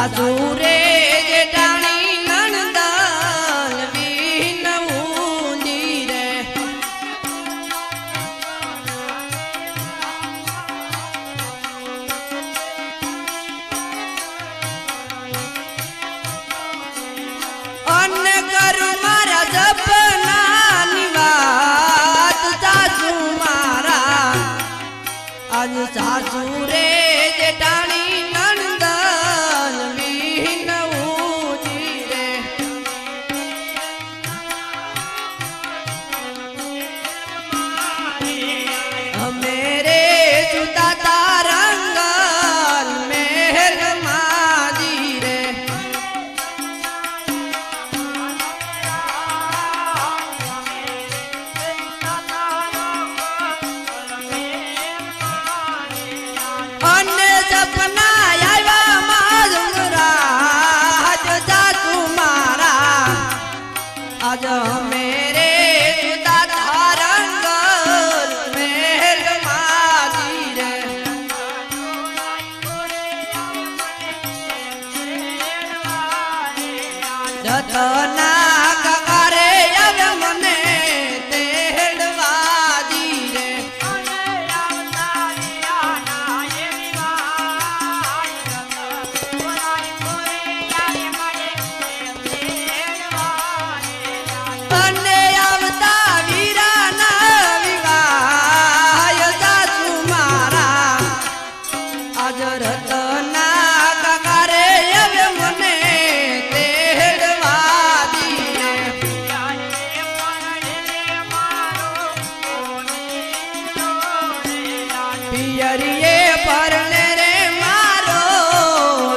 सासू रे जेठाणी नणंदन विनऊंदी रे अन्य करू मारा सपना निवात सासू मारा आज सासू रे जेठाणी नणंदन विनऊंदी रे मेरे जुदा तारंगल महल मादी रे अन्य सपना आया माजुंगरा आज सासू मारा आज मेरे जुदा तारंगल महल मादी रे रतना ककारे अब मने तेड़वादी रे अन्य आवता वीराना विवाह सासू मारा आज रतना ककारे अब मने तेड़वादी रे पियरिये परने रे मारो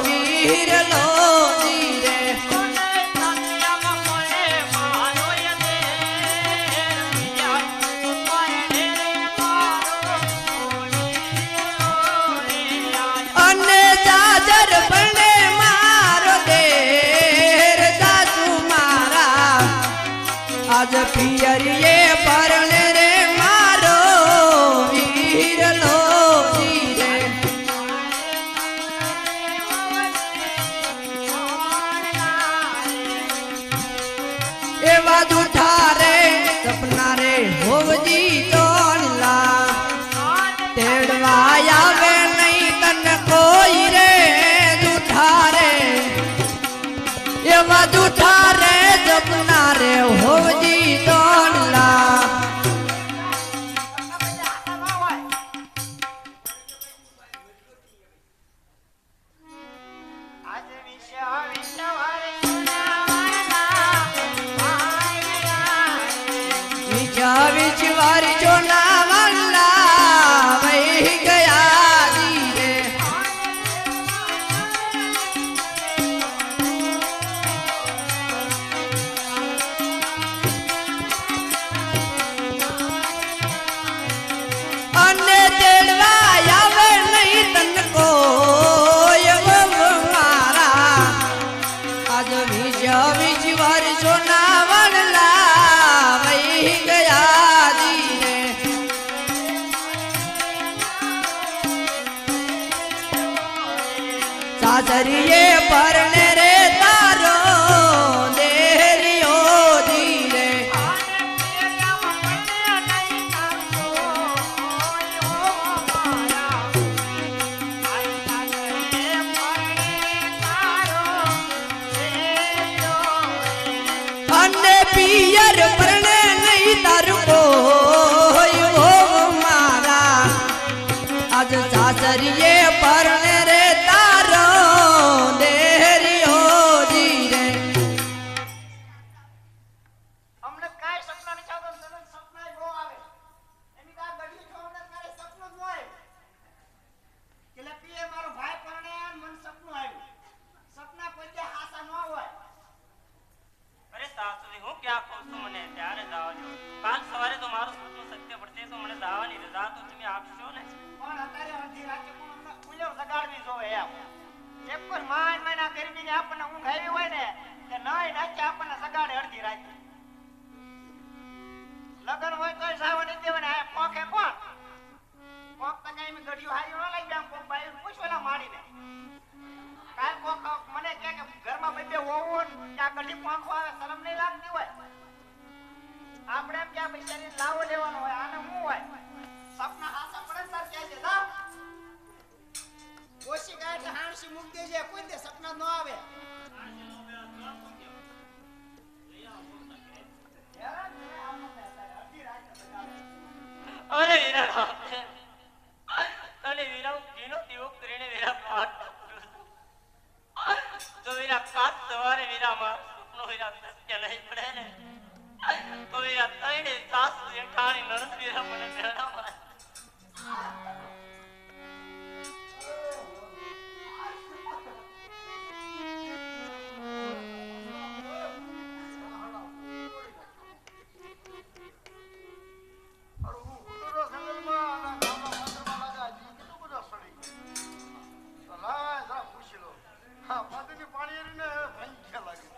वीर लोधी रे अन्य चादर बने मारो देर सासू मारा आज पियरिये परने रे मारो वीर लोधी रे एवा दूठा रे सपना रे होवजी तोड़ला तेड़वाया वे नहीं तन कोई रे दूठा रे एवा दूठा रे सपना रे होवजी तोड़ला विचा विचवारी जो ना वाला वही गया धीरे अन्य तेड़वाया वे नहीं तन को मारा आज विचा विचवारी जो ना वाला वही गया धीरे सासरिये परने रे तारो देरियो धीरे अन्य पियर परने नहीं तारू को मारा आज सासरिये परने रे तारो देरी લાવો લેવાનો હોય આને હું હોય સપના હાસા પડે તાર કે છે જા ઓછી ગાય એટલે હાણસી મૂક દેજે કોઈ દે સપના ન આવે અરે વીરા તને વીરા ઘીનો દીવો કરીને વીરા પાઠ તો વીરા કાત સવારે વીરામાં નો વીરા સત્ય નહીં પડે ને તો વીરા તઈને સાસુ જેઠાણી નણંદ વીરા મને મેળામાં પાણી ને ભાઈ લાગે